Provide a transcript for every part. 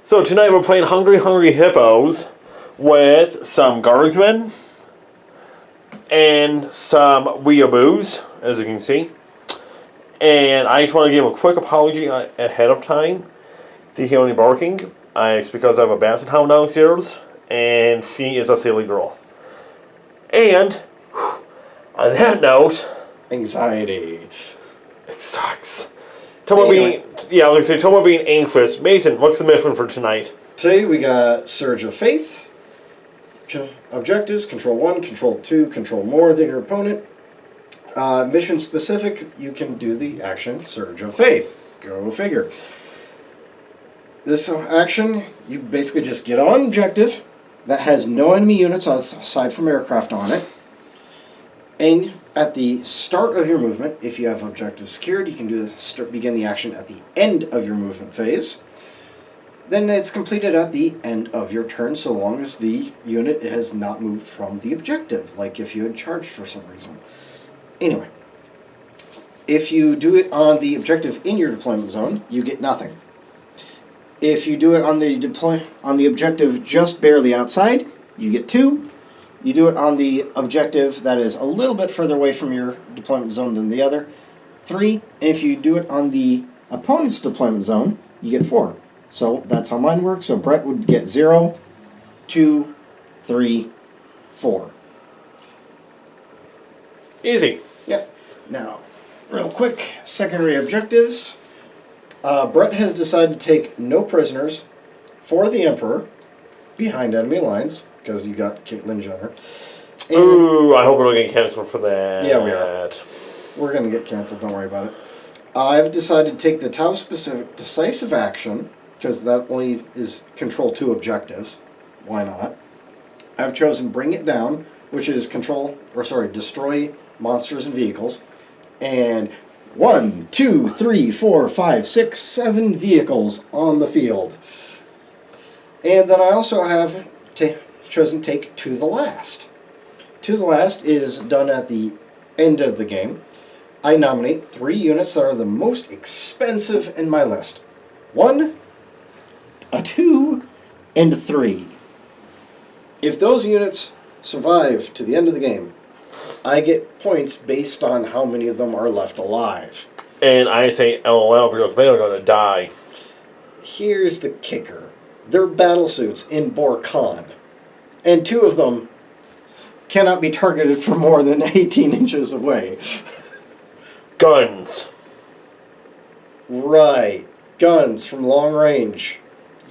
So tonight we're playing Hungry Hungry Hippos with some guardsmen and some weeaboos, as you can see. And I just want to give a quick apology ahead of time to hear any barking. It's because I have a basset hound downstairs, and she is a silly girl. And on that note, anxiety. It sucks. Talk about being anxious. Mason, what's the mission for tonight? Today we got Surge of Faith. Objectives: Control 1, Control 2, control more than your opponent. Mission specific, you can do the action Surge of Faith. Go figure. This action, you basically just get on objective that has no enemy units aside from aircraft on it. And at the start of your movement, if you have objective secured, you can begin the action at the end of your movement phase. Then it's completed at the end of your turn, so long as the unit has not moved from the objective, like if you had charged for some reason. Anyway, if you do it on the objective in your deployment zone, you get nothing. If you do it on the objective just barely outside, you get 2. You do it on the objective that is a little bit further away from your deployment zone than the other, 3. And if you do it on the opponent's deployment zone, you get 4. So that's how mine works. So Brett would get 0, 2, 3, 4. Easy. Yep. Now, real quick, secondary objectives. Brett has decided to take no prisoners for the Emperor behind enemy lines, because you got Caitlyn Jenner. Ooh, I hope we're not getting canceled for that. Yeah, we are. We're going to get canceled, don't worry about it. I've decided to take the Tau-specific decisive action, because that only is control 2 objectives. Why not? I've chosen Bring It Down, which is destroy monsters and vehicles. And 1, 2, 3, 4, 5, 6, 7 vehicles on the field. And then I also have chosen Take To The Last. To The Last is done at the end of the game. I nominate 3 units that are the most expensive in my list. 1, a 2, and a 3. If those units survive to the end of the game, I get points based on how many of them are left alive. And I say LOL because they are going to die. Here's the kicker. They're battlesuits in Bor-Khan. And 2 of them cannot be targeted from more than 18 inches away. Guns. Right. Guns from long range.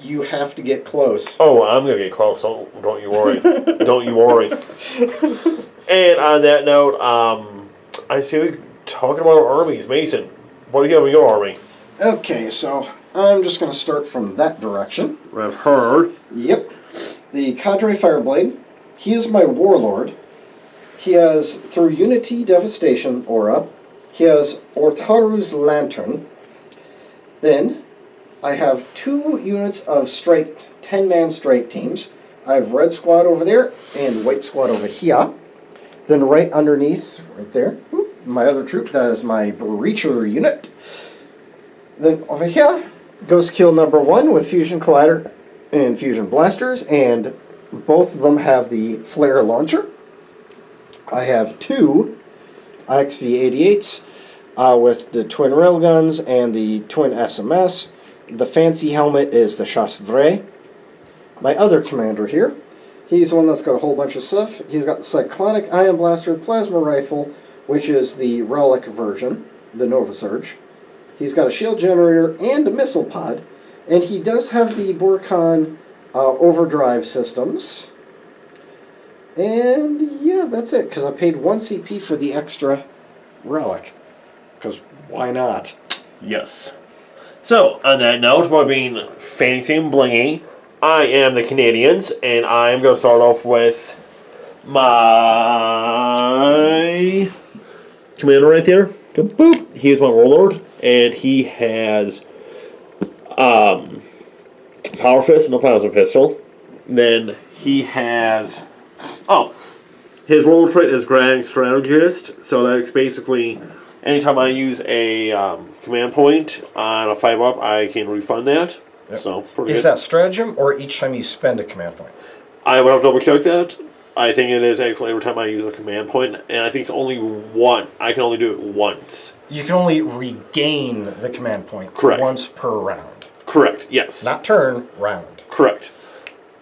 You have to get close. Oh, I'm going to get close. Don't you worry. Don't you worry. And on that note, I see we talking about our armies. Mason, what do you have in your army? Okay, so I'm just going to start from that direction. I've heard. Yep. The Cadre Fireblade. He is my warlord. He has, through Unity Devastation aura, he has Ortaru's Lantern. Then, I have 2 units of 10-man strike teams. I have Red Squad over there and White Squad over here. Then right underneath, right there, my other troop, that is my Breacher unit. Then over here, Ghost Kill number 1 with Fusion Collider and Fusion Blasters, and both of them have the Flare Launcher. I have 2 IXV-88s with the Twin Railguns and the Twin SMS. The fancy helmet is the Chasse Vraie. My other commander here, he's the one that's got a whole bunch of stuff. He's got the Cyclonic Ion Blaster Plasma Rifle, which is the Relic version, the Nova Surge. He's got a shield generator and a missile pod. And he does have the Bor-Khan overdrive systems. And yeah, that's it, because I paid 1 CP for the extra Relic. Because why not? Yes. So, on that note, about being fancy and blingy, I am the Canadians, and I'm going to start off with my commander right there. Go boop. He is my warlord, and he has Power Fist and a Plasma Pistol. Then he has... his warlord trait is Grand Strategist, so that's basically... Anytime I use a command point on a 5-up, I can refund that. Yep. So, pretty Is good. that stratagem or each time you spend a command point? I would have to double check that. I think it is actually every time I use a command point, and I think it's only one. I can only do it once. You can only regain the command point Correct. once per round. Correct, yes. Not turn, round. Correct.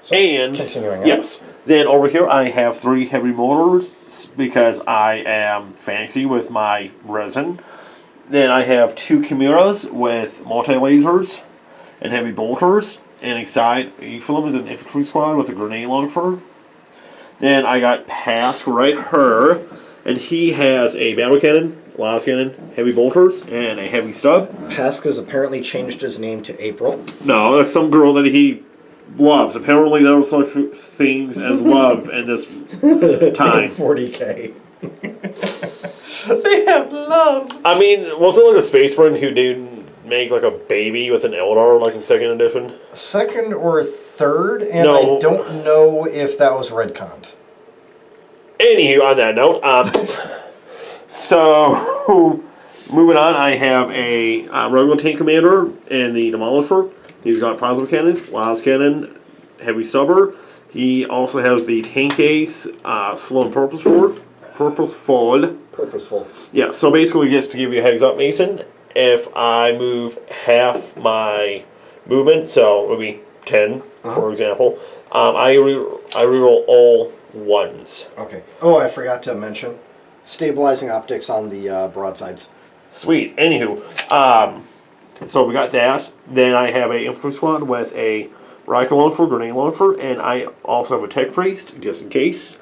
So, And, continuing on. yes. Then over here I have 3 heavy mortars because I am fancy with my resin. Then I have 2 chimeras with multi-lasers and heavy bolters. And inside each of them is an infantry squad with a grenade launcher. Then I got Pask right here, and he has a battle cannon, las cannon, heavy bolters, and a heavy stub. Pask has apparently changed his name to April. No, that's some girl that he loves. Apparently there are such things as love in this time. 40K. They have love. I mean, wasn't it like a space marine who did make like a baby with an Eldar like in 2nd edition? Second or third, and No. I don't know if that was Redconned. Anywho, on that note, so moving on, I have a regular tank commander and the Demolisher. He's got plasma cannons, las cannon, heavy subber. He also has the tank ace, slow and purposeful. Purposeful. Yeah, so basically just to give you a heads up, Mason, if I move half my movement, so it would be 10, for example, I reroll all ones. Okay. Oh, I forgot to mention stabilizing optics on the broadsides. Sweet. Anywho, so we got that. Then I have a infantry squad with a rocket launcher, grenade launcher, and I also have a tech priest, just in case.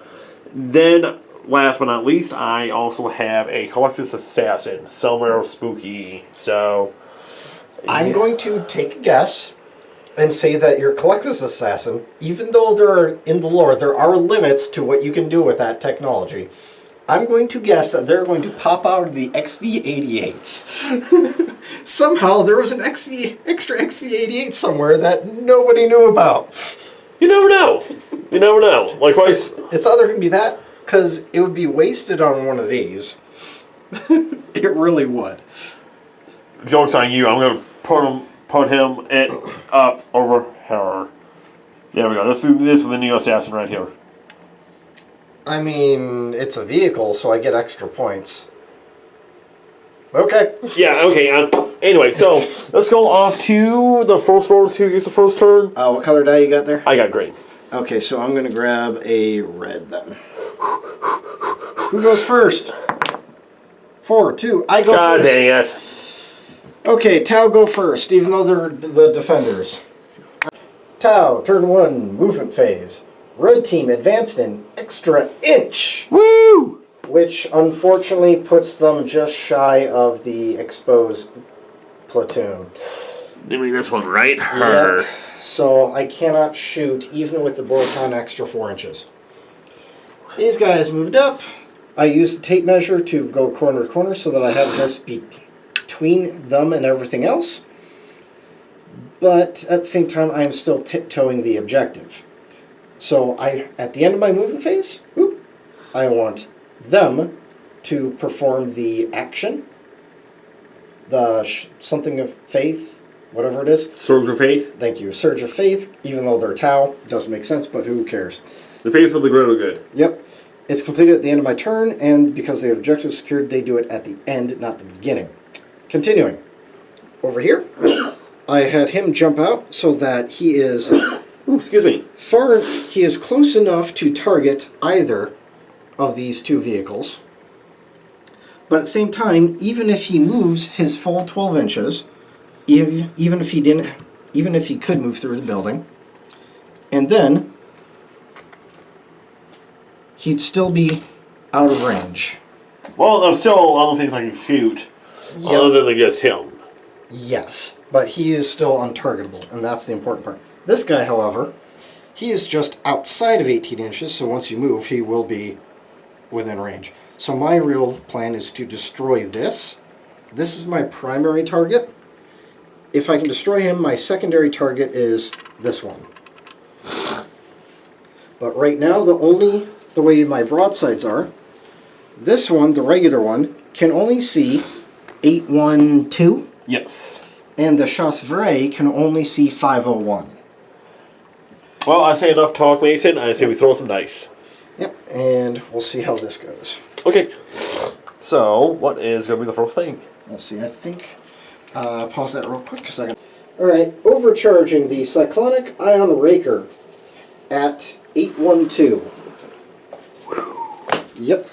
Then, last but not least, I also have a Collectus assassin, somewhere spooky. So, I'm going to take a guess and say that your Collectus assassin, even though in the lore there are limits to what you can do with that technology, I'm going to guess that they're going to pop out of the XV-88s. Somehow there was an extra XV-88 somewhere that nobody knew about. you never know. You never know. Likewise, It's either going to be that, because it would be wasted on one of these. It really would. joke's on you. I'm going to put him up over here. There we go. This is the new assassin right here. I mean, it's a vehicle, so I get extra points. Okay. Yeah, okay. Anyway, so let's go off to the first force. Who gets the first turn? What color die you got there? I got green. Okay, so I'm going to grab a red then. Who goes first? 4, 2, I go God first. dang it. Okay, Tau go first, even though they're the defenders. Tau, turn 1, movement phase. Red team advanced an extra inch. Woo! Which unfortunately puts them just shy of the exposed platoon. Give me this one right here. Yep. So I cannot shoot even with the Borcon extra 4 inches. These guys moved up. I used the tape measure to go corner to corner so that I have this between them and everything else. But at the same time, I am still tiptoeing the objective. So at the end of my movement phase, I want them to perform the action, the something of faith, whatever it is. Surge of Faith. Thank you. Surge of faith, even though they're Tau. Doesn't make sense, but who cares? The faith of the greater good. Yep. It's completed at the end of my turn, and because the objective is secured, they do it at the end, not the beginning. Continuing. Over here, I had him jump out so that he is Ooh, excuse me. he is close enough to target either of these two vehicles. But at the same time, even if he moves his full 12 inches, even if he could move through the building, and then he'd still be out of range. Well, there's still other things I can shoot, other than just him. Yes, but he is still untargetable, and that's the important part. This guy, however, he is just outside of 18 inches, so once you move, he will be within range. So my real plan is to destroy this. This is my primary target. If I can destroy him, my secondary target is this one. But right now, the way my broadsides are, this one, the regular one, can only see 812. Yes. And the Chassevray can only see 501. Well, I say enough talk, Mason. I say we throw some dice. Yep, and we'll see how this goes. Okay. So, what is going to be the first thing? Let's see, I think... pause that real quick, because I got... Alright, overcharging the Cyclonic Ion Raker at 812. Yep.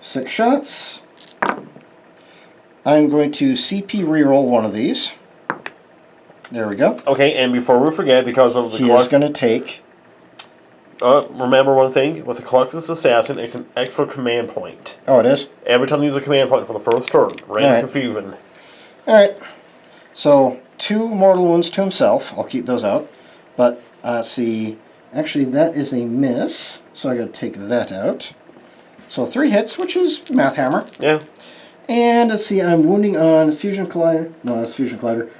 6 shots. I'm going to CP reroll one of these. There we go. Okay, and before we forget, because of the He is going to take... remember one thing, with the Colossus Assassin, it's an extra command point. Oh, it is? Every time you use a command point for the first turn, random Alright. confusion. Alright. So, 2 mortal wounds to himself. I'll keep those out. But, see... Actually, that is a miss, so I got to take that out. So 3 hits, which is Math Hammer. Yeah. And let's see, I'm wounding on Fusion Collider. No, that's Fusion Collider.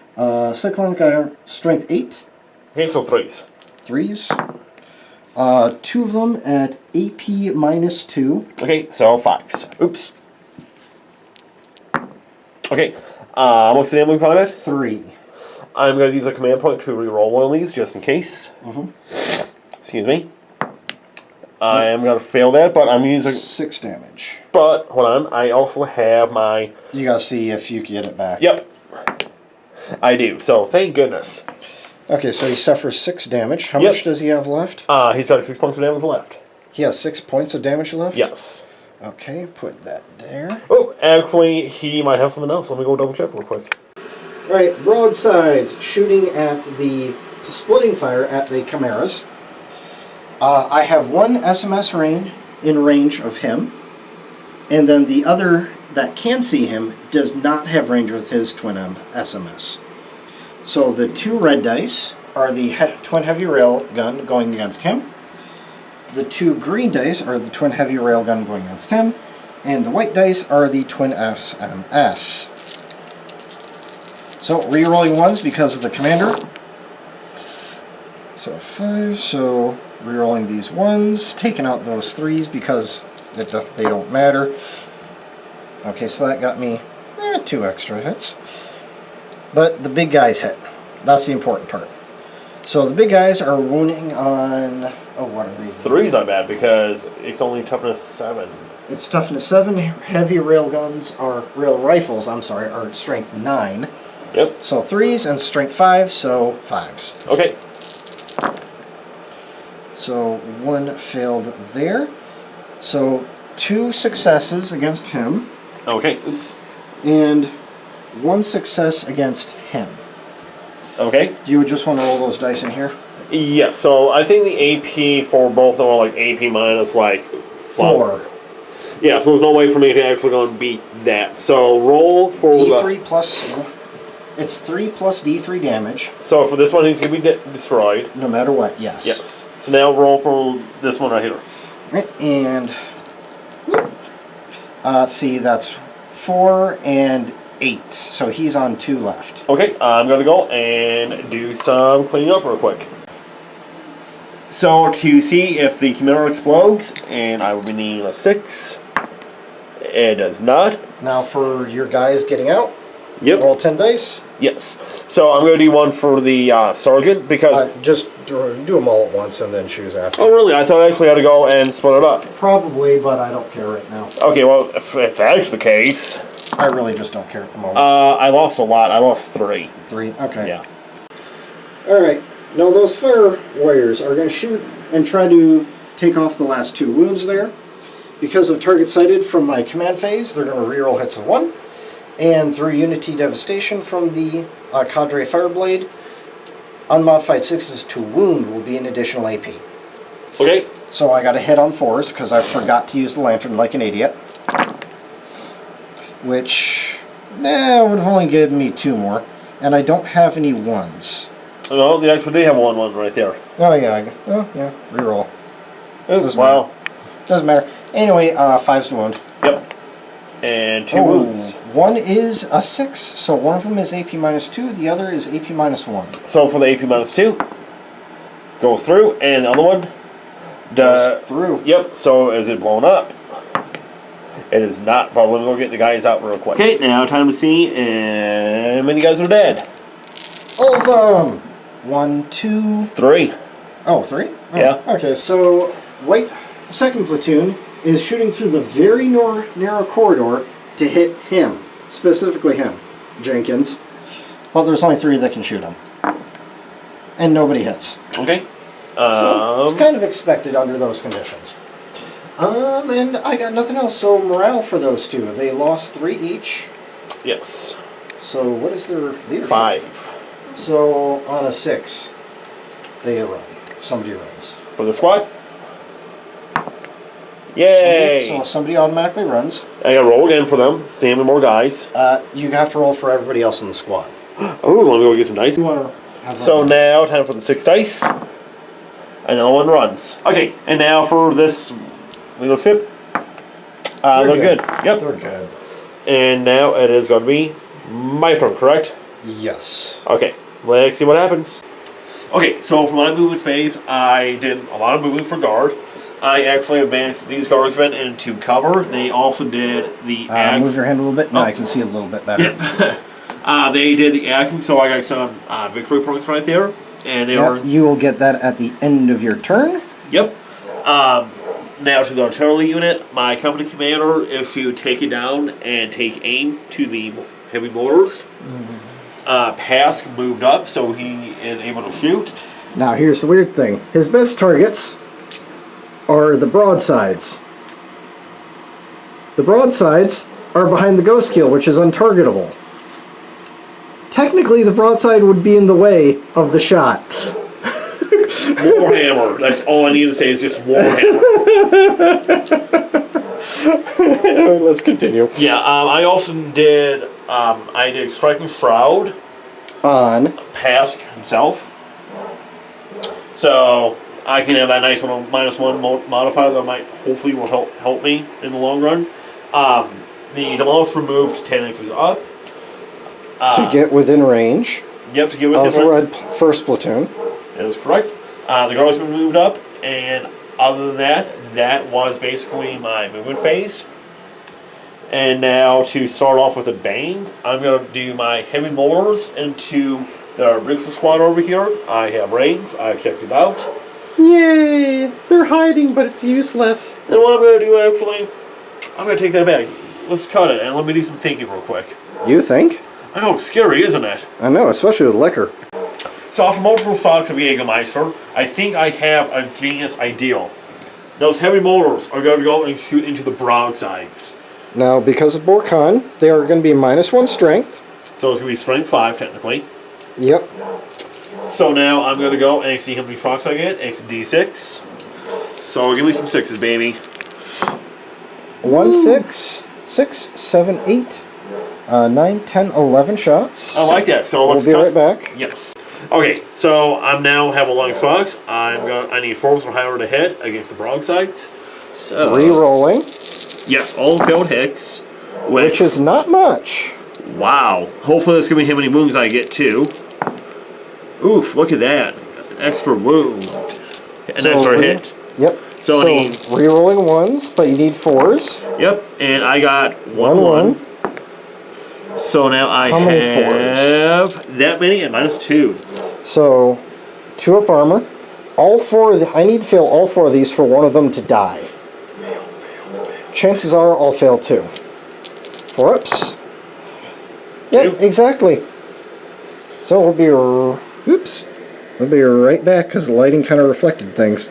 Cyclonic Iron, Strength 8. Okay, so 3s. 3s. 2 of them at AP minus 2. Okay, so 5s. Oops. Okay, what's the name of the 3. I'm going to use a command point to reroll one of these, just in case. Excuse me. I am going to fail that, but I'm using... 6 damage. But, hold on, I also have my... You gotta see if you can get it back. Yep. I do, so thank goodness. Okay, so he suffers 6 damage. How Yep. much does he have left? He's got 6 points of damage left. He has 6 points of damage left? Yes. Okay, put that there. Oh, actually, he might have something else. Let me go double check real quick. Alright, broadsides, shooting at the... splitting fire at the Chimeras. I have 1 SMS in range of him, and then the other that can see him does not have range with his twin SMS. So the 2 red dice are the twin heavy rail gun going against him. The 2 green dice are the twin heavy rail gun going against him, and the white dice are the twin SMS. So re-rolling 1s because of the commander. So 5, so re-rolling these 1s, taking out those 3s because they don't matter. Okay, so that got me 2 extra hits. But the big guys hit. That's the important part. So the big guys are wounding on... Oh, what are they? 3's not bad because it's only toughness 7. It's toughness 7. Heavy rail rifles, are strength 9. Yep. So 3s and strength 5, so 5s. Okay. So 1 failed there. So 2 successes against him. Okay, oops. And 1 success against him. Okay. Do you just want to roll those dice in here? Yeah, so I think the AP for both of them are like AP minus like 4. Yeah, so there's no way for me to actually go and beat that. So roll for D3 plus... It's 3 plus D3 damage. So for this one, he's going to be destroyed. No matter what, yes. Yes. So now roll for this one right here. Right, and... see, that's 4 and 8. So he's on 2 left. Okay, I'm going to go and do some cleaning up real quick. So to see if the Chimera explodes, and I will be needing a 6. It does not. Now for your guys getting out, Yep. roll 10 dice. Yes. So I'm going to do one for the Sergeant because... Just do them all at once and then choose after. Oh, really? I thought I actually had to go and split it up. Probably, but I don't care right now. Okay, well, if that's the case... I really just don't care at the moment. I lost a lot. I lost 3. 3? Okay. Yeah. Alright, now those fire warriors are going to shoot and try to take off the last 2 wounds there. Because of target sighted from my command phase, they're going to reroll hits of 1. And through Unity Devastation from the Cadre Fireblade, unmodified 6s to wound will be an additional AP. Okay. So I got a hit on 4s because I forgot to use the lantern like an idiot. Which, would have only given me 2 more. And I don't have any 1s. No, they actually have one right there. Oh yeah, reroll. Doesn't matter. Doesn't matter. Anyway, 5's to wound. Yep. And 2 wounds. 1 is a 6, so one of them is AP minus 2, the other is AP minus 1. So for the AP minus 2, goes through, and the other one Goes through. Yep. So is it blown up? It is not, but let me go get the guys out real quick. Okay, now time to see how many guys are dead. All of them. 1, 2, 3. Oh, 3? Oh, yeah. Okay, so White second platoon is shooting through the very narrow corridor to hit him, specifically him, Jenkins. But there's only 3 that can shoot him, and nobody hits. Okay. So it's kind of expected under those conditions. And I got nothing else. So morale for those 2. They lost 3 each. Yes. So what is their leadership? 5. So on a 6, they run. Somebody runs. For the squad? Yay! So somebody automatically runs. I gotta roll again for them. See how many more guys. You have to roll for everybody else in the squad. Oh, let me go get some dice. You want to So now, time for the 6 dice. Another one runs. Okay, and now for this leadership. They're good. Yep. They're good. And now it is going to be my turn, correct? Yes. Okay, let's see what happens. Okay, so for my movement phase, I did a lot of movement for guard. I actually advanced these guardsmen into cover. They also did the move your hand a little bit. Now I can see a little bit better. Yep. They did the action, so I got some victory points right there. And they were... You will get that at the end of your turn. Yep. Now to the artillery unit, my company commander is to take it down and take aim to the heavy mortars. Pask moved up, so he is able to shoot. Now here's the weird thing. His best targets are the broadsides. The broadsides are behind the ghost kill, which is untargetable. Technically, the broadside would be in the way of the shot. Warhammer. That's all I need to say is just Warhammer. Let's continue. Yeah, I also did, I did Striking Shroud on Pask himself. So I can have that nice little -1 modifier that might hopefully will help me in the long run. The Demolish removed 10 inches up. To get within range. Yep, to get within range. Of Red First Platoon. That is correct. The guardsmen moved up, and other than that, that was basically my movement phase. And now to start off with a bang, I'm going to do my heavy mortars into the Briggs squad over here. I have range. I checked it out. Yay! They're hiding, but it's useless. And what I'm going to do, actually, I'm going to take that back. Let's cut it, and let me do some thinking real quick. You think? I know, it's scary, isn't it? I know, especially with liquor. So after multiple stocks of Jägermeister, I think I have a genius ideal. Those heavy mortars are going to go and shoot into the broadsides. Now, because of Borkan, they are going to be -1 strength. So it's going to be strength 5, technically. Yep. So now I'm going to go and see how many shocks I get. It's D6. So give me some 6s, baby. 1, 6, 6, 7, 8, 9, 10, 11 shots. I like that. So let's We'll be right back. Yes. Okay, so I'm now have a long shocks. I need 4s or higher to hit against the broadsides. So re-rolling. Yes, all failed hits. Which is not much. Wow. Hopefully that's going to be how many wounds I get, too. Oof, look at that. An extra wound. An extra hit. Yep. So I need... re-rolling 1s, but you need 4s. Yep, and I got 1. So now I have that many and -2. So, 2 up armor. All 4 of I need to fail all 4 of these for one of them to die. Chances are I'll fail 2. 4 ups. Yep, exactly. So we'll be we'll be right back because the lighting kind of reflected things.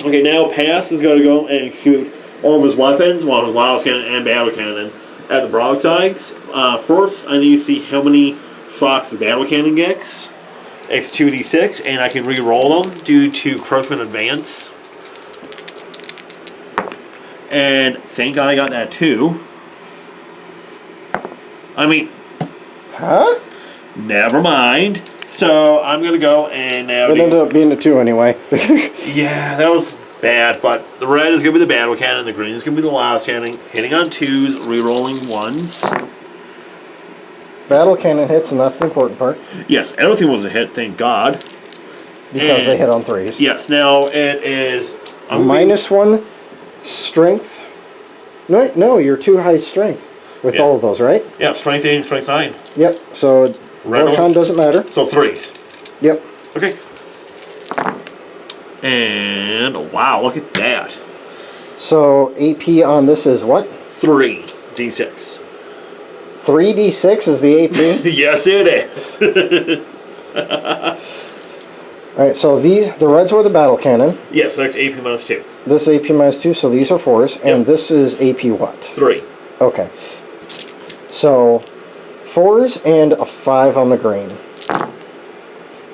Okay, now Pass is going to go and shoot all of his weapons, one of his loud cannon and battle cannon, at the broadsides. First, I need to see how many shocks the battle cannon gets. It's 2d6, and I can re-roll them due to Crouchman Advance. And thank God I got that too. I mean... Huh? Never mind. So, I'm going to go and now... It ended up being a 2 anyway. Yeah, that was bad, but the red is going to be the battle cannon, the green is going to be the last cannon, hitting on 2s, re-rolling 1s. Battle cannon hits, and that's the important part. Yes, everything was a hit, thank God. Because they hit on 3s. Yes, now it is... -1 strength No, you're too high strength with all of those, right? Yeah, strength 8 and strength 9. Yep, so Red Roton doesn't matter. So 3s. Yep. Okay. And wow, look at that. So AP on this is what? 3d6. 3d6 is the AP? Yes, it is. Alright, so the reds were the battle cannon. Yes, that's AP -2. This is AP -2, so these are 4s. And this is AP what? 3. Okay. So 4s and a 5 on the green.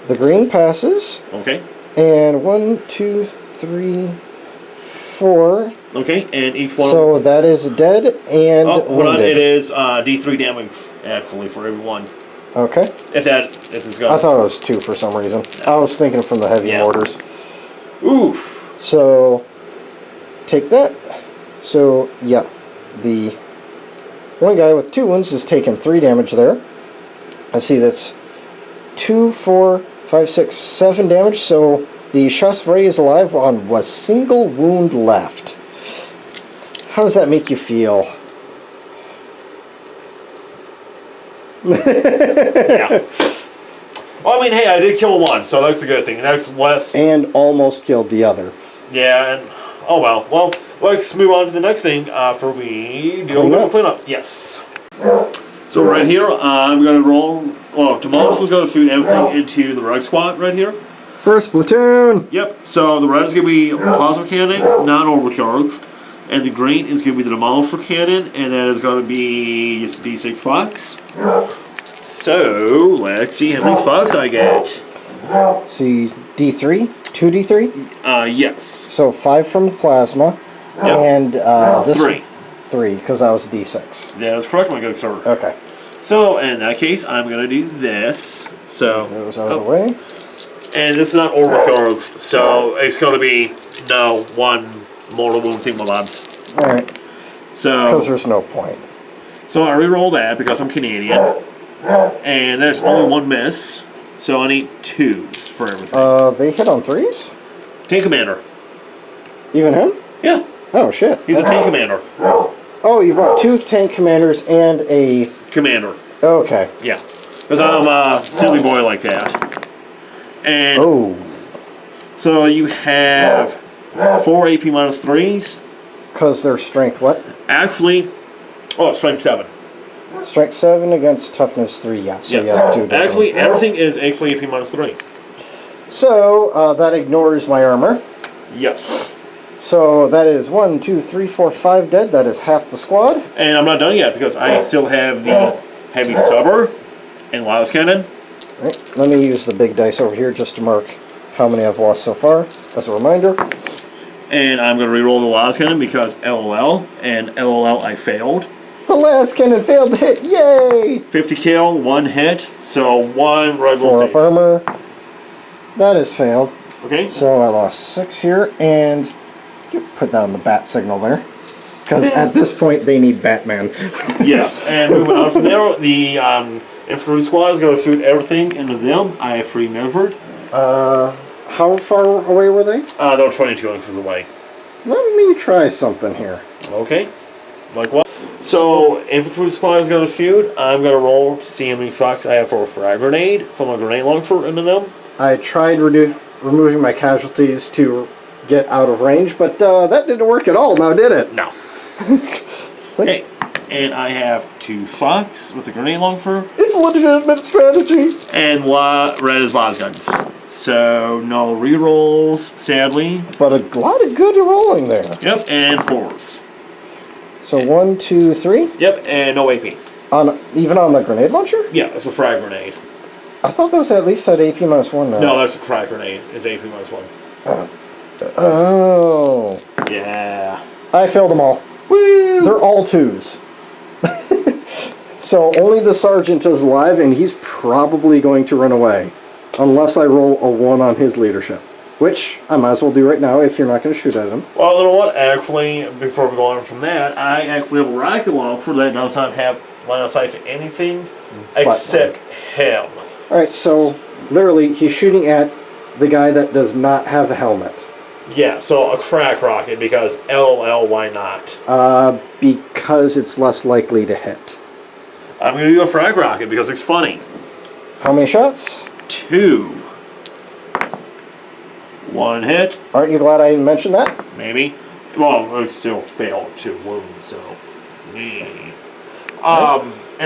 The green passes. Okay. And 1, 2, 3, 4. Okay, and each one. So that is dead and hold on, wounded. it is D3 damage actually for everyone. Okay. If it's gone. I thought it was 2 for some reason. I was thinking from the heavy mortars. Oof. So take that. So yeah, the one guy with 2 wounds is taking 3 damage there. I see that's 2, 4, 5, 6, 7 damage. So the Chasseur is alive on a single wound left. How does that make you feel? Yeah. Well, I mean, hey, I did kill one, so that's a good thing. That's less. And almost killed the other. Yeah, and oh well. Well, let's move on to the next thing for me. Do a little cleanup. Yes. So right here, I'm going to roll. Well, Demolish is going to shoot everything into the red squad right here. First platoon. Yep. So the red is going to be plasma cannons, not overcharged. And the green is going to be the Demolisher cannon, and that is going to be just D6 fox. So, let's see how many fox I get. See, D3? 2D3? Yes. So 5 from the plasma, and this 3. 3, because that was D6. That is correct, my good sir. Okay. So, in that case, I'm going to do this. So, those out of the way. And this is not overcharged, so it's going to be no one mortal wound thing, my lads. Alright. So, because there's no point. So I re-roll that because I'm Canadian. And there's only 1 miss. So I need 2s for everything. They hit on 3s? Tank commander. Even him? Yeah. Oh, shit. He's a tank commander. Oh, you brought 2 tank commanders and a... Commander. Okay. Yeah. Because I'm a silly boy like that. And... Oh. So you have 4 AP -3s. Because they're strength what? Actually... Oh, strength 7. Strength 7 against toughness 3, yeah. So yes. you have 2 different. Actually, everything is actually AP -3. So, that ignores my armor. Yes. So, that is 1, 2, 3, 4, 5 dead. That is half the squad. And I'm not done yet because I still have the heavy subber and Laos cannon. Right. Let me use the big dice over here just to mark how many I've lost so far, as a reminder. And I'm going to re-roll the Laos cannon because LOL, and LOL I failed. The last cannon failed to hit, yay! 50 kill, 1 hit, so 1 red will 4 up save. armor. That has failed. Okay. So I lost 6 here, and put that on the bat signal there. Because at this point, they need Batman. Yes, and moving on from there, the infantry squad is going to shoot everything into them. I have pre-measured. How far away were they? They're 22 inches away. Let me try something here. Okay. Like what? So, infantry squad is going to shoot. I'm going to roll to see how many shots I have for a frag grenade from a grenade launcher into them. I tried removing my casualties to get out of range, but that didn't work at all now, did it? No. Okay. And I have 2 shots with a grenade launcher. It's a legitimate strategy. And red is las guns. So, no rerolls, sadly. But a lot of good rolling there. Yep, and 4s. So 1, 2, 3. Yep, and no AP. Even on the grenade launcher? Yeah, it's a frag grenade. I thought those at least had AP -1 now. No, that's a frag grenade. It's AP -1. Oh. Yeah. I failed them all. Woo! They're all 2s. So only the sergeant is alive, and he's probably going to run away. Unless I roll a 1 on his leadership. Which I might as well do right now if you're not going to shoot at him. Well, you know what? Actually, before we go on from that, I actually have a rocket launcher that does not have line of sight to anything except him. Alright, so literally he's shooting at the guy that does not have the helmet. Yeah, so a crack rocket because LOL, why not? Because it's less likely to hit. I'm going to do a frag rocket because it's funny. How many shots? 2. 1 hit. Aren't you glad I didn't mention that? Maybe. Well, it still failed to wound, so. And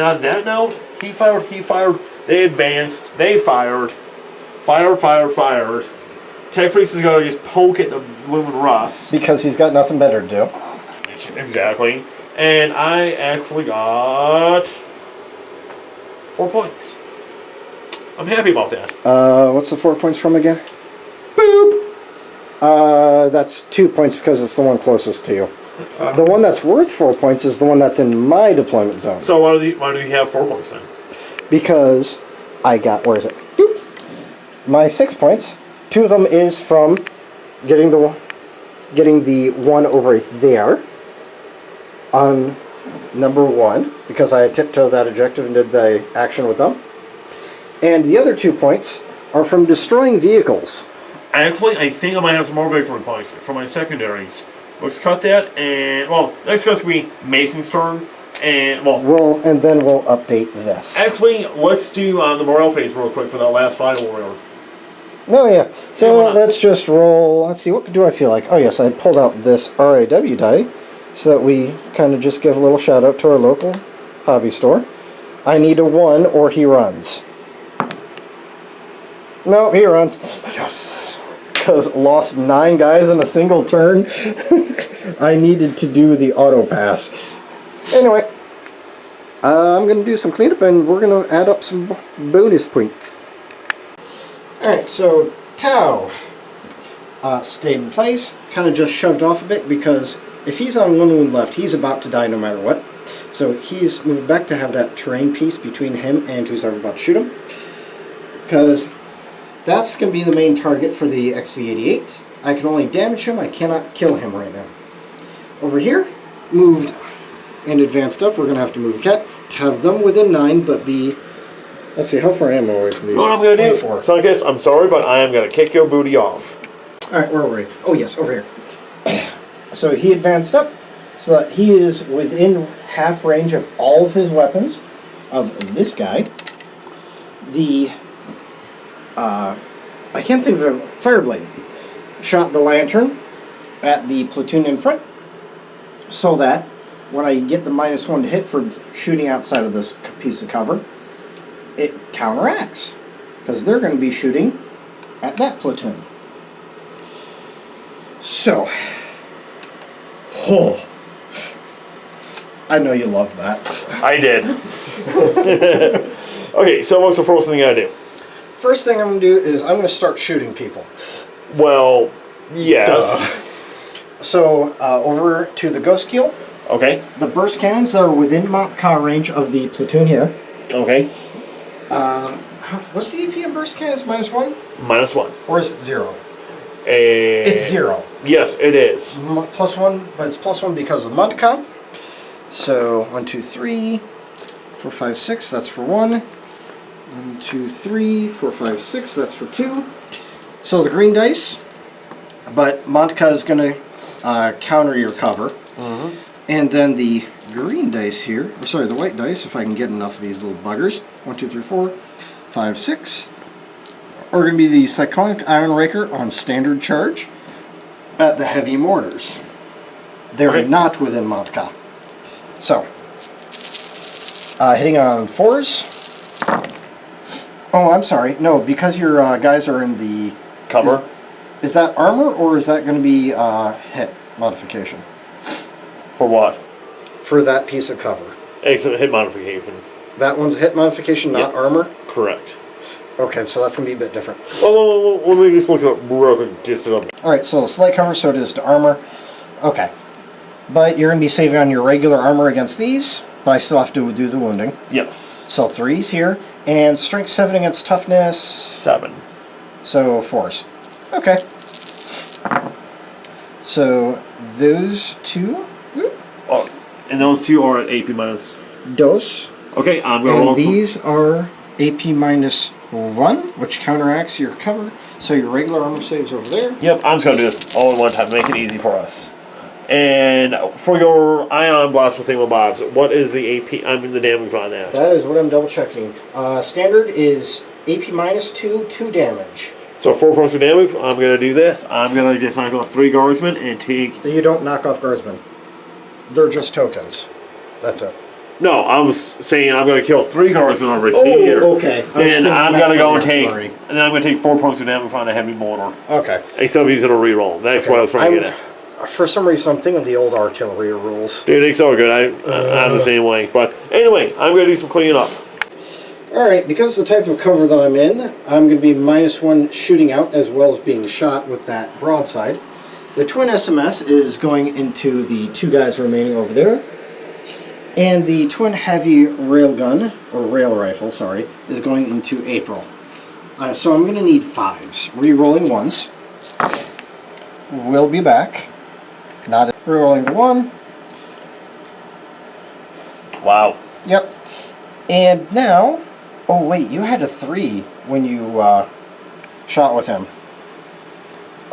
on that note, he fired, they advanced, they fired. Tech Priest is going to just poke at the Lumen Russ. Because he's got nothing better to do. Exactly. And I actually got 4 points. I'm happy about that. What's the 4 points from again? Boop! That's 2 points because it's the one closest to you. The one that's worth 4 points is the one that's in my deployment zone. So why do you have 4 points then? Because I got, where is it? Boop. My 6 points, 2 of them is from getting the one over there on number 1, because I tiptoed that objective and did the action with them. And the other 2 points are from destroying vehicles. Actually, I think I might have some more victory points for my secondaries. Let's cut that, and, well, next gonna be Mason's turn, and, well... And then we'll update this. Actually, let's do the morale phase real quick for that last final round. Oh, yeah. So let's just roll. Let's see, what do I feel like? Oh, yes, I pulled out this RAW die so that we kind of just give a little shout out to our local hobby store. I need a 1 or he runs. No, he runs. Yes. Because lost 9 guys in a single turn. I needed to do the auto pass. Anyway, I'm going to do some cleanup and we're going to add up some bonus points. Alright, so Tau stayed in place, kind of just shoved off a bit because if he's on 1 wound left, he's about to die no matter what. So he's moved back to have that terrain piece between him and who's ever about to shoot him. Because that's going to be the main target for the XV-88. I can only damage him, I cannot kill him right now. Over here, moved and advanced up, we're going to have to move a cat to have them within 9, but be... Let's see, how far am I away from these? What I'm going to do, so I guess, I'm sorry, but I am going to kick your booty off. Alright, where were we? Oh yes, over here. So he advanced up, so that he is within half range of all of his weapons of this guy. The... I can't think of a Fireblade. Shot the lantern at the platoon in front, so that when I get the -1 to hit for shooting outside of this piece of cover, it counteracts, because they're going to be shooting at that platoon. So, oh, I know you loved that. I did. Okay, so what's the first thing I do? First thing I'm going to do is I'm going to start shooting people. Well, yes. Duh. So, over to the Ghost Keel. Okay. The burst cannons that are within Mount Ka range of the platoon here. Okay. What's the AP in burst cannons? -1? -1. Or is it 0? It's 0. Yes, it is. +1, but it's +1 because of Mount Ka. So, 1, 2, 3, 4, 5, 6, that's for 1. 1, 2, 3, 4, 5, 6, that's for 2. So the green dice, but Montka is going to counter your cover. And then the green dice here, or sorry, the white dice, if I can get enough of these little buggers. 1, 2, 3, 4, 5, 6. Are going to be the Cyclonic Iron Raker on standard charge at the heavy mortars. They're not within Montka. So, hitting on 4s. Oh, I'm sorry. No, because your guys are in the cover. Is that armor, or is that going to be hit modification? For what? For that piece of cover. It's a hit modification. That one's a hit modification, not armor? Correct. Okay, so that's going to be a bit different. Well, let me just look up real quick. Just Alright, so the slight cover, so it is to armor. Okay. But you're going to be saving on your regular armor against these, but I still have to do the wounding. Yes. So 3s here, and strength 7 against toughness... 7. So 4s. Okay. So those 2... Oh, and those 2 are at AP minus... Dos. Okay, I'm going to roll... And these are AP minus 1, which counteracts your cover. So your regular armor saves over there. Yep, I'm just going to do this all in one time, make it easy for us. And for your ion blaster thingamabobs, what is the AP? I mean the damage on that. That is what I'm double checking. Standard is AP minus 2 damage. So 4 points of damage. I'm going to do this. I'm going to just knock off 3 guardsmen and take. You don't knock off guardsmen. They're just tokens. That's it. No, I was saying I'm going to kill 3 guardsmen over Oh, here. okay. And I'm going to go and take. And then I'm going to take 4 points of damage on a heavy mortar. Okay. Instead of using a reroll. That's what I was trying to get at. For some reason, I'm thinking of the old artillery rules. Dude, it's so good. I'm the same way. But anyway, I'm going to do some cleaning up. Alright, because the type of cover that I'm in, I'm going to be -1 shooting out as well as being shot with that broadside. The twin SMS is going into the 2 guys remaining over there. And the twin heavy railgun, or rail rifle, sorry, is going into April. So I'm going to need 5s. Re-rolling once. We'll be back. Not re-rolling the 1. Wow. Yep. And now... Oh, wait, you had a 3 when you shot with him.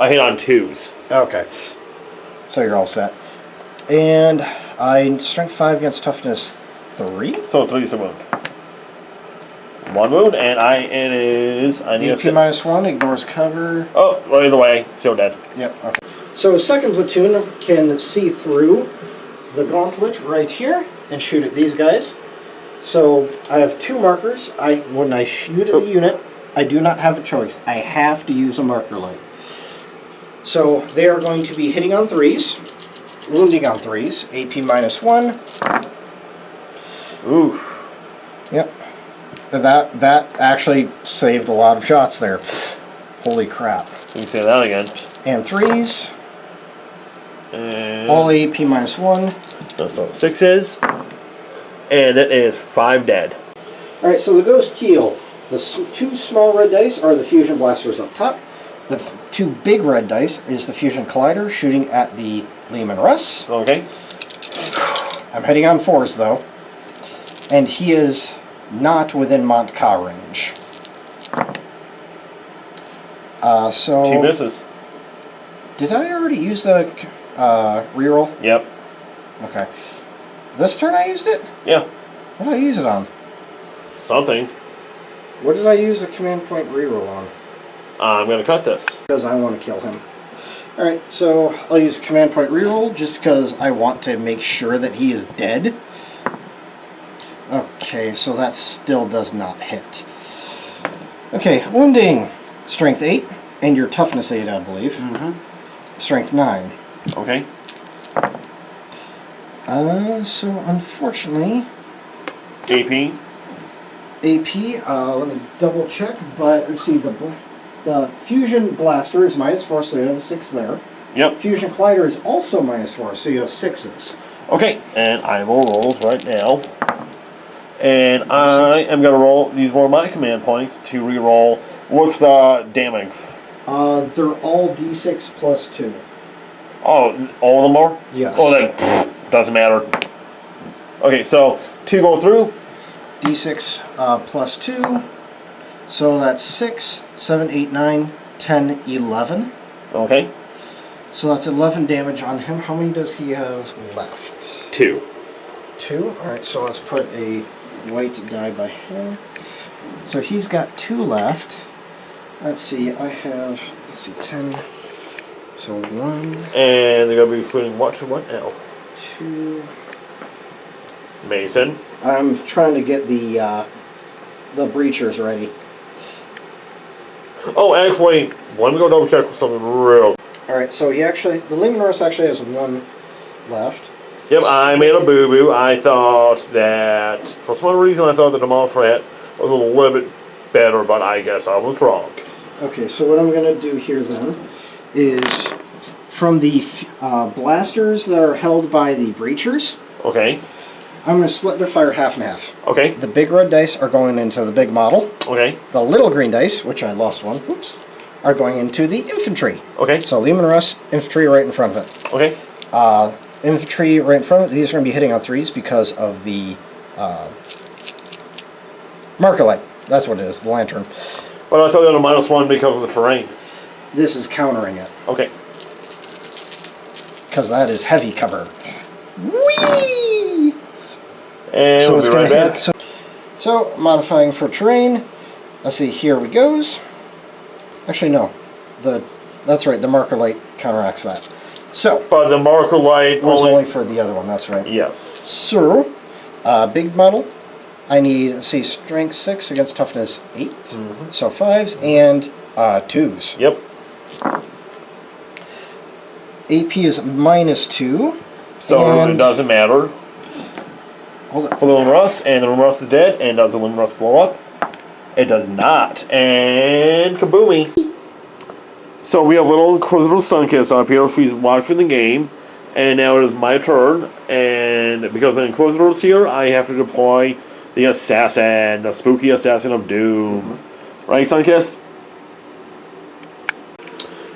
I hit on 2s. Okay. So you're all set. And I strength 5 against toughness 3. So 3's a wound. 1 wound, and it is. I need a 6. AP -1 ignores cover. Oh, right the way. Still dead. Yep. Okay. So second platoon can see through the gauntlet right here and shoot at these guys. So I have 2 markers. When I shoot at the unit, I do not have a choice. I have to use a marker light. So they are going to be hitting on 3s, wounding on 3s. AP -1. Ooh. Yep. That actually saved a lot of shots there. Holy crap. Let me say that again. And 3s. And All AP -1. that's what 6 is. And that is 5 dead. Alright, so the Ghost Keel. The 2 small red dice are the Fusion Blasters up top. The 2 big red dice is the Fusion Collider shooting at the Lehman Russ. Okay. I'm hitting on 4s though. And he is not within Mont-Ka range. So... 2 misses. Did I already use the reroll? Yep. Okay. This turn I used it? Yeah. What did I use it on? Something. What did I use the command point reroll on? I'm going to cut this. Because I want to kill him. Alright, so I'll use command point reroll just because I want to make sure that he is dead. Okay, so that still does not hit. Okay, wounding. Strength 8, and your toughness 8, I believe. Mm-hmm. Strength 9. Okay. So unfortunately... AP. AP, let me double check, but let's see, the Fusion Blaster is -4, so you have a 6 there. Yep. Fusion Collider is also -4, so you have 6s. Okay, and I will roll right now. And I am going to use one of my command points to re-roll. What's the damage? They're all D6 plus 2. Oh, all of them are? Yes. Oh, then doesn't matter. Okay, so 2 go through. D6 plus 2. So that's 6, 7, 8, 9, 10, 11. Okay. So that's 11 damage on him. How many does he have left? 2. 2? Alright, so let's put a white die by him. So he's got 2 left. Let's see, I have, 10. So 1, And they're going to be shooting what to what now? 2. Mason. I'm trying to get the breachers ready. Oh, actually, let me go double check with something real. Alright, so the Lehman Russ actually has 1 left. Yep, I made a boo-boo. I thought that, for some reason, I thought the Demolish Rat was a little bit better, but I guess I was wrong. Okay, so what I'm going to do here then is from the blasters that are held by the breachers, Okay. I'm going to split their fire half and half. Okay. The big red dice are going into the big model. Okay. The little green dice, which I lost one, oops, are going into the infantry. Okay. So Lehman Russ, infantry right in front of it. Okay. Infantry right in front of it. These are going to be hitting on 3s because of the marker light. That's what it is, the lantern. But I thought that was -1 because of the terrain. This is countering it. Okay. Because that is heavy cover. Whee! And So we'll it's be right gonna back. hit. So modifying for terrain. Let's see, here we goes. Actually, no. That's right, the marker light counteracts that. So, But the marker light was only for the other one, that's right. Yes. So, big model. I need, let's see, strength 6 against toughness 8. So 5s and 2s. Yep. AP is -2. So and it doesn't matter. Hold For the Lumen Rust, and the Lumen Rust is dead, and does the Lumen Rust blow up? It does not. And kaboomy. So we have little Inquisitor Sunkiss up here. She's watching the game. And now it is my turn. And because the Inquisitor's here, I have to deploy the Assassin, the spooky Assassin of Doom. Right, Sunkiss?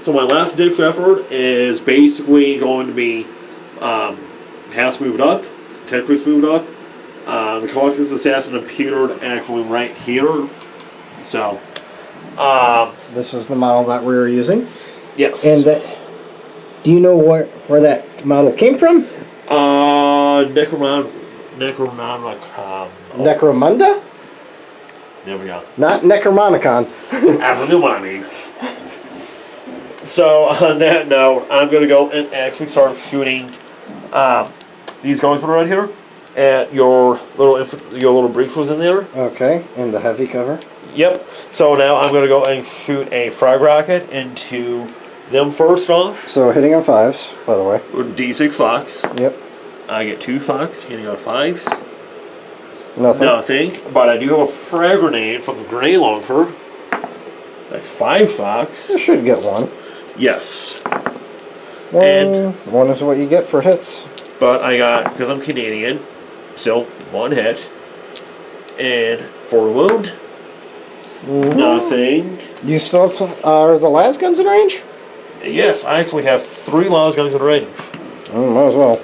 So my last ditch effort is basically going to be Pass moved up, Tetris moved up. The Colossus Assassin appeared actually right here. So, this is the model that we were using. yes. And do you know where that model came from? Necromunda. Necromunda? There we go. Not Necromonicon. After the one, I mean. So, on that note, I'm going to go and actually start shooting these guys right here at your little breaches in there. Okay, and the heavy cover. Yep. So now I'm going to go and shoot a frag rocket into them first off. So hitting on 5s, by the way. With D6 Fox. Yep. I get 2 Fox, hitting on 5s. Nothing. Nothing. But I do have a frag grenade from the grenade launcher. That's 5 Fox. You should get 1. Yes. And 1 is what you get for hits. But I got, because I'm Canadian, still 1 hit. And 4 wound. Nothing. Do you still have, are the las guns in range? Yes, I actually have 3 las guns in range. Might as well.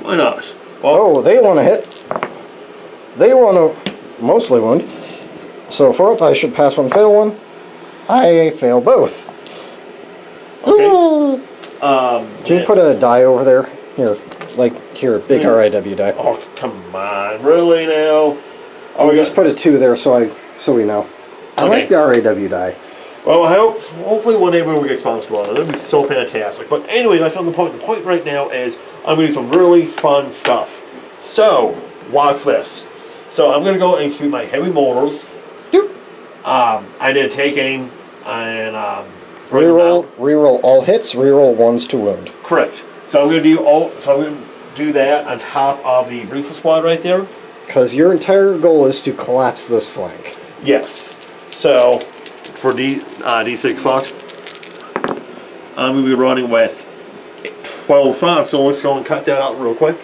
Why not? Well, Oh, they want to hit. They want to mostly wound. So for it, I should pass 1, fail 1. I fail both. okay. Can you put a die over there? Here, like here, big RIW die. Oh, come on. Really now? Oh, we Just put a 2 there so we know. I Okay. like the RAW die. Well, hopefully one day we'll get sponsored on it. That'd be so fantastic. But anyway, that's not the point. The point right now is I'm going to do some really fun stuff. So, watch this. So I'm going to go and shoot my heavy mortars. Doop. I did take aim and bring them out. Reroll all hits. Reroll 1s to wound. Correct. So I'm going to do that on top of the breacher squad right there. Because your entire goal is to collapse this flank. Yes. So for D6 Fox, I'm going to be running with 12 Fox. So let's go and cut that out real quick.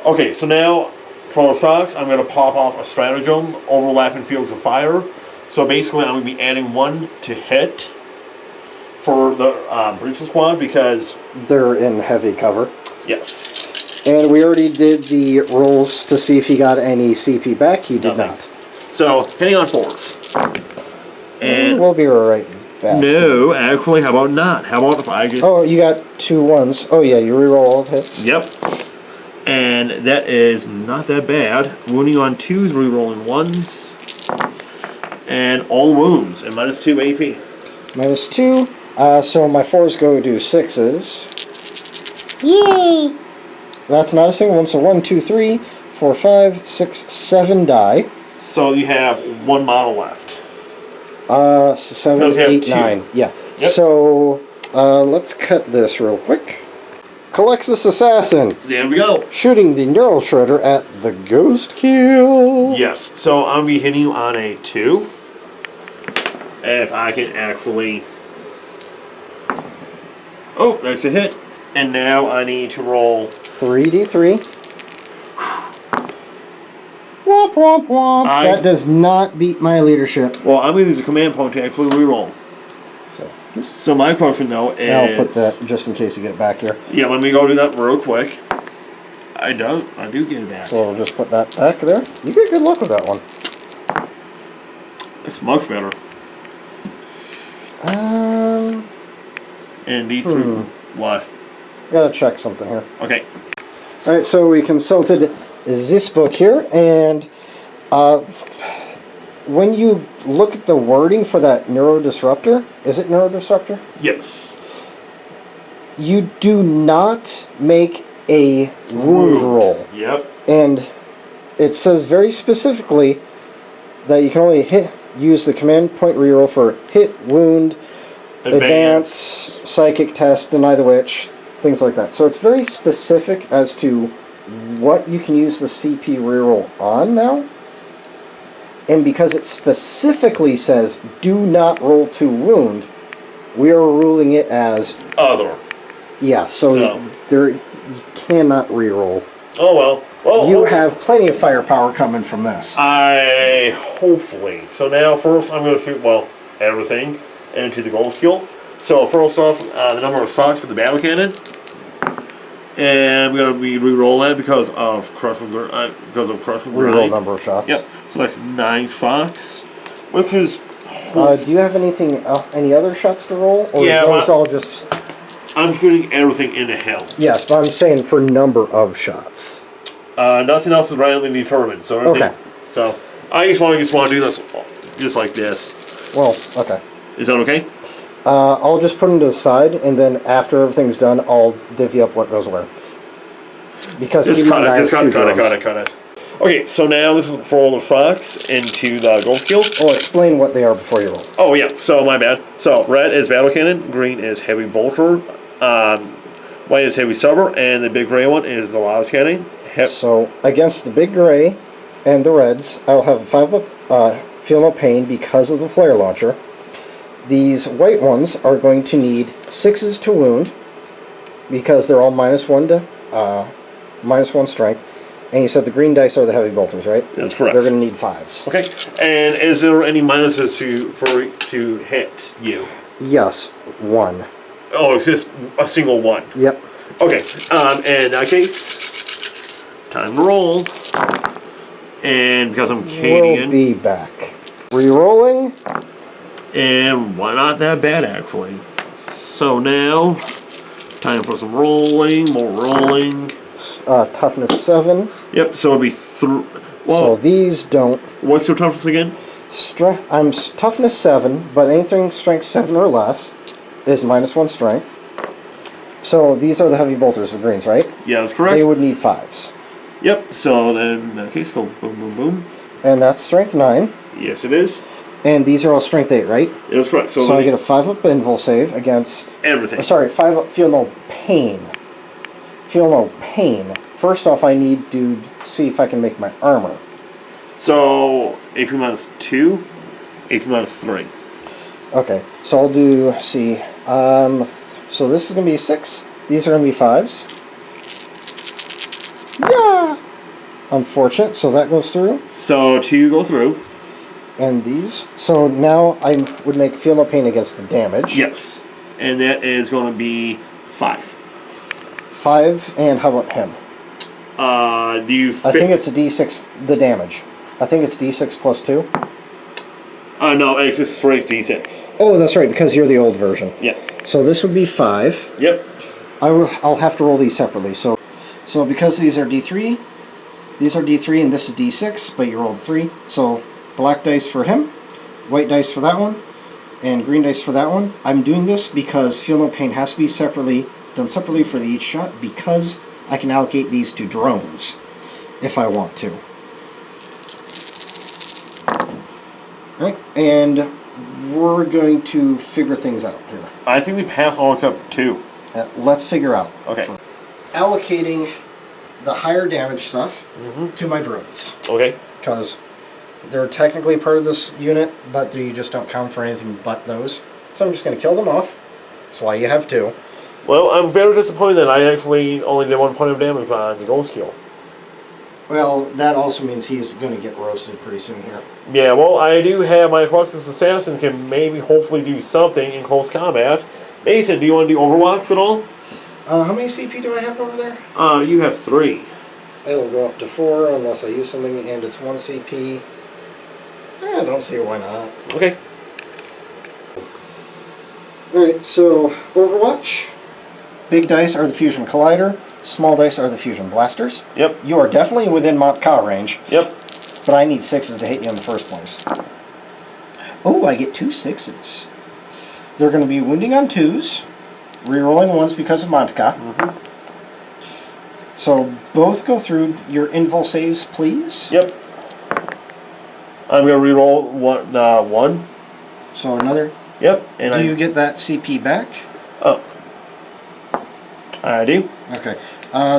Okay, so now 12 Fox, I'm going to pop off a stratagem, overlapping fields of fire. So basically, I'm going to be adding 1 to hit for the breacher squad because They're in heavy cover. yes. And we already did the rolls to see if he got any CP back. He did Nothing. not. So hitting on 4s. And We'll be right back. no, actually, how about not? How about if I just... Oh, you got 2 1s. Oh, yeah, you reroll all hits. Yep. And that is not that bad. Wounding on 2s, rerolling 1s. And all wounds, and -2 AP. -2. So my 4s go to 6s. Yay! That's not a single one, so 1, 2, 3, 4, 5, 6, 7 die. So you have 1 model left. 7, Those have 8, 2. 9. Yeah. Yep. So, let's cut this real quick. Colexus Assassin. There we go. Shooting the Neural Shredder at the Ghost Kill. Yes, so I'm going to be hitting you on a 2. If I can actually... Oh, that's a hit. And now I need to roll... 3d3. Womp womp womp. That does not beat my leadership. Well, I'm going to use a command point to actually reroll. So my question, though, is... I'll put that just in case you get it back here. Yeah, let me go do that real quick. I do get it back. So we'll just put that back there. You get good luck with that one. It's much better. And these three, what? Gotta check something here. Okay. Alright, so we consulted this book here, and when you look at the wording for that neurodisruptor, is it neurodisruptor? Yes. You do not make a wound roll. Yep. And it says very specifically that you can only use the command point reroll for hit, wound, advance, psychic test, deny the witch, things like that. So it's very specific as to what you can use the CP reroll on now. And because it specifically says do not roll to wound, we are ruling it as other. Yeah, so there you cannot reroll. Oh well. Well, you have plenty of firepower coming from this. Hopefully. So now first I'm going to shoot, well, everything into the gold skill. So first off, the number of shots for the battle cannon. And we're going to re-roll that because of crushing grenade. Reroll number of shots. Yep. So that's 9 shots, which is. Do you have anything, any other shots to roll, or yeah, is those all just? I'm shooting everything into hell. Yes, but I'm saying for number of shots. Nothing else is randomly determined. So everything. Okay. So I just want to do this just like this. Well, okay. Is that okay? I'll just put them to the side, and then after everything's done, I'll divvy up what goes where. Because just cut it. Okay, so now this is for all the shots into the gold skill. Oh, explain what they are before you roll. Oh yeah, so my bad. So red is battle cannon, green is heavy bolter, white is heavy subber, and the big gray one is the loudest cannon. So against the big gray and the reds, I'll have 5 up, feel no pain because of the flare launcher. These white ones are going to need 6s to wound because they're all -1 to -1 strength. And you said the green dice are the heavy bolters, right? That's correct. They're going to need 5s. Okay. And is there any minuses to hit you? Yes, 1. Oh, it's just a single 1. Yep. Okay. In that case, time to roll. And because I'm Canadian, We'll be back. Re-rolling. And why not that bad, actually? So now, time for some rolling, more rolling. Toughness 7. Yep, so it'll be through. So these don't. What's your toughness again? I'm toughness 7, but anything strength 7 or less is -1 strength. So these are the heavy bolters, the greens, right? Yeah, that's correct. They would need 5s. Yep, so then in that case, go boom, boom, boom. And that's strength 9. Yes, it is. And these are all strength 8, right? It is correct. So I get a 5-up invul save against... everything. Sorry, 5-up feel no pain. Feel no pain. First off, I need to see if I can make my armor. So, AP -2, AP -3. Okay, so I'll do, see, so this is going to be 6. These are going to be 5s. Yeah! Unfortunate, so that goes through. So, 2 go through. And these. So now I would make feel no pain against the damage. Yes. And that is going to be 5. 5, and how about him? Do you I think it's a D6, the damage. I think it's D6 plus 2. No, it's just straight D6. Oh, that's right, because you're the old version. Yeah. So this would be 5. Yep. I'll have to roll these separately. So because these are D3, and this is D6, but you rolled 3. So black dice for him, white dice for that one, and green dice for that one. I'm doing this because feel no pain has to be done separately for each shot because I can allocate these to drones if I want to. Right, and we're going to figure things out here. I think we passed all except 2. Let's figure out. Okay. Allocating the higher damage stuff to my drones. Okay. Because they're technically part of this unit, but you just don't count for anything but those. So I'm just going to kill them off. That's why you have 2. Well, I'm very disappointed that I actually only did 1 point of damage on the gold skill. Well, that also means he's going to get roasted pretty soon here. Yeah, well, I do have my Fluxus Assassin can maybe hopefully do something in close combat. Mason, do you want to do Overwatch at all? How many CP do I have over there? You have 3. It'll go up to 4 unless I use something, and it's 1 CP. And don't see why not. Okay. Alright, so Overwatch. Big dice are the Fusion Collider. Small dice are the Fusion Blasters. Yep. You are definitely within Mont Ka range. Yep. But I need 6s to hit you in the first place. Oh, I get 2 6s. They're going to be wounding on 2s. Rerolling 1s because of Mont Ka. So both go through your invul saves, please. Yep. I'm going to reroll one. So another. Yep. And Do you get that CP back? Oh. I do. Okay.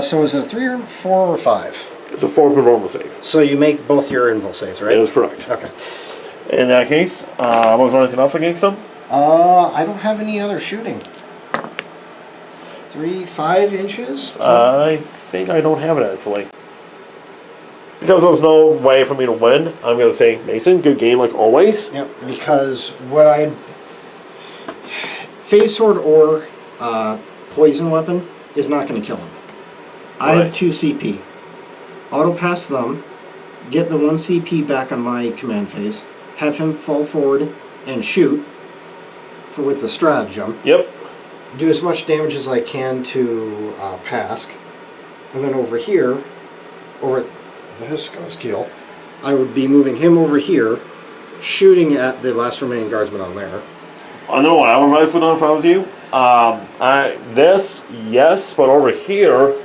So is it a 3 or 4 or 5? It's a 4 for normal save. So you make both your invul saves, right? That is correct. Okay. In that case, was there anything else against them? I don't have any other shooting. 3, 5 inches? I think I don't have it actually. Because there's no way for me to win, I'm going to say, Mason, good game like always. Yep, because what I... Phase Sword or Poison Weapon is not going to kill him. I have 2 CP. Auto pass them, get the 1 CP back on my command phase, have him fall forward and shoot with the stratagem. Yep. Do as much damage as I can to Pask. And then over here, over the Hisco's kill, I would be moving him over here, shooting at the last remaining guardsman on there. I know what I would rifle on if I was you. This, yes, but over here,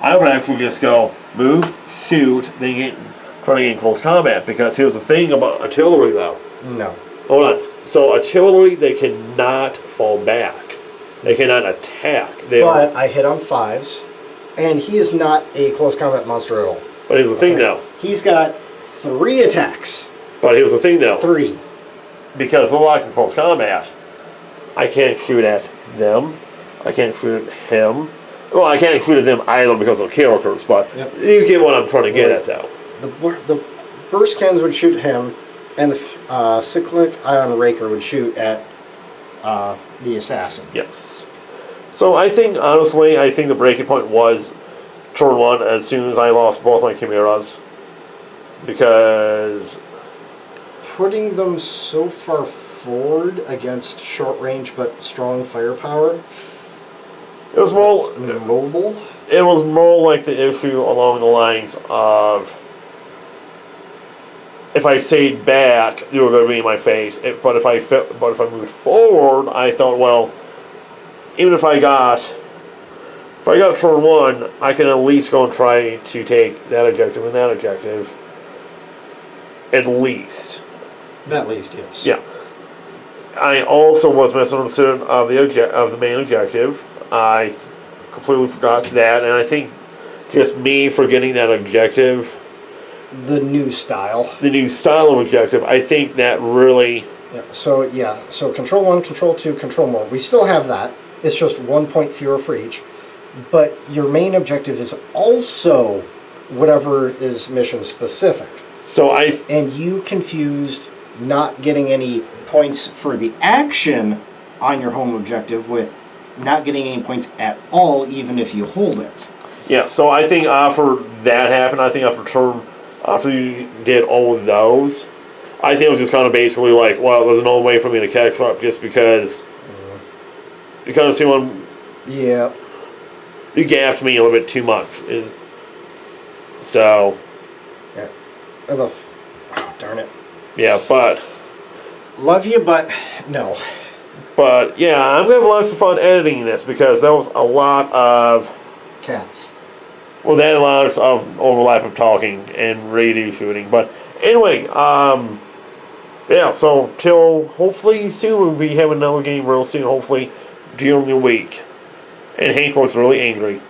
I would actually just go move, shoot, then try to get in close combat. Because here's the thing about artillery, though. No. Hold on. So artillery, they cannot fall back. They cannot attack. But I hit on 5s, and he is not a close combat monster at all. But here's the thing, though. He's got 3 attacks. But here's the thing, though. 3. Because they're locked in close combat, I can't shoot at them. I can't shoot at him. Well, I can't shoot at them either because of characters, but you get what I'm trying to get at, though. The burst cannons would shoot him, and the cyclic ion raker would shoot at the assassin. Yes. So I think, honestly, the breaking point was turn 1 as soon as I lost both my chimeras. Because putting them so far forward against short range but strong firepower, it was more mobile. It was more like the issue along the lines of if I stayed back, they were going to be in my face. But if I moved forward, I thought, well, even if I got turn 1, I can at least go and try to take that objective and that objective. At least. At least, yes. Yeah. I also was misunderstood of the main objective. I completely forgot that, and I think just me forgetting that objective. The new style. The new style of objective. I think that really. So control 1, control 2, control more. We still have that. It's just 1 point fewer for each. But your main objective is also whatever is mission specific. And you confused not getting any points for the action on your home objective with not getting any points at all, even if you hold it. Yeah, so I think after that happened, after you did all of those, I think it was just kind of basically like, well, there's no way for me to catch up just because you kind of see one. Yeah. You gapped me a little bit too much. So. Yeah. Oh, darn it. Yeah, but. Love you, but no. But yeah, I'm going to have lots of fun editing this because there was a lot of. Cats. Well, that lots of overlap of talking and radio shooting. But anyway, yeah, so till hopefully soon we'll be having another game real soon, hopefully during the week. And Hank looks really angry.